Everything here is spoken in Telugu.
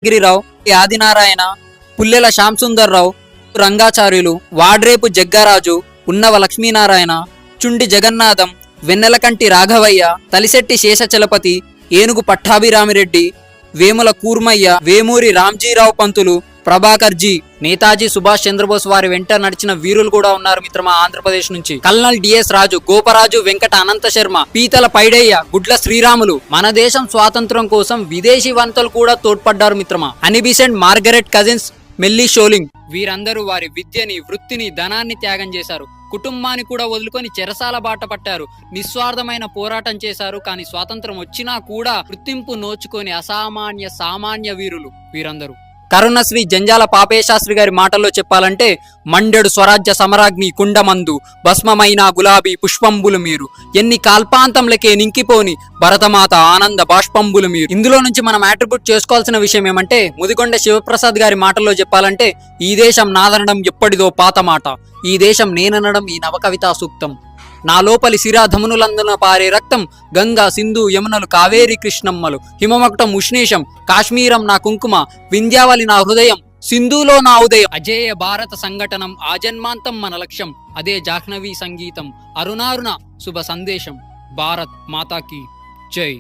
గిరిరావు, ఆదినారాయణ, పుల్లెల శ్యాంసుందర్రావు, రంగాచార్యులు, వాడ్రేపు జగ్గారాజు, ఉన్నవ లక్ష్మీనారాయణ, చుండి జగన్నాథం, వెన్నెలకంటి రాఘవయ్య, తలిశెట్టి శేషచలపతి, ఏనుగు పట్టాభిరామిరెడ్డి, వేముల కూర్మయ్య, వేమూరి రామ్జీరావు పంతులు, ప్రభాకర్జీ, నేతాజీ సుభాష్ చంద్రబోస్ వారి వెంట నడిచిన వీరులు కూడా ఉన్నారు మిత్రమా. ఆంధ్రప్రదేశ్ నుంచి కల్నల్ డిఎస్ రాజు, గోపరాజు వెంకట అనంత శర్మ, పీతల పైడయ్య, గుడ్ల శ్రీరాములు. మన దేశం స్వాతంత్రం కోసం విదేశీ వంతలు కూడా తోడ్పడ్డారు మిత్రమా. అనిబిసెంట్, మార్గరెట్ కజిన్స్, మెల్లీ షోలింగ్ వీరందరూ వారి విద్యని, వృత్తిని, ధనాన్ని త్యాగం చేశారు. కుటుంబాన్ని కూడా వదులుకొని చెరసాల బాట పట్టారు. నిస్వార్థమైన పోరాటం చేశారు. కానీ స్వాతంత్రం వచ్చినా కూడా గుర్తింపు నోచుకొని సామాన్య వీరులు వీరందరూ. కరుణశ్రీ జంజాల పాపయ్య శాస్త్రి గారి మాటల్లో చెప్పాలంటే, మండెడు స్వరాజ్య సమరాగ్ని కుండమందు భస్మమైన గులాబీ పుష్పంబులు మీరు, ఎన్ని కాల్పాంతంలకే నింకిపోని భరతమాత ఆనంద బాష్పంబులు మీరు. ఇందులో నుంచి మనం అట్రిబ్యూట్ చేసుకోవాల్సిన విషయం ఏమంటే, ముదిగొండ శివప్రసాద్ గారి మాటల్లో చెప్పాలంటే, ఈ దేశం నాదనడం ఎప్పటిదో పాత మాట, ఈ దేశం నేననడం ఈ నవకవితా సూక్తం. నా లోపలి శిరాధమునులందున పారే రక్తం, గంగా సింధు యమునలు కావేరి కృష్ణమ్మలు, హిమమకుటం ఉష్ణీషం, కాశ్మీరం నా కుంకుమ, వింధ్యావళి నా హృదయం, సింధులో నా ఉదయం. అజేయ భారత సంఘటనం ఆజన్మాంతం మన లక్ష్యం, అదే జాహ్నవీ సంగీతం, అరుణారుణ శుభ సందేశం. భారత్ మాతాకి జై.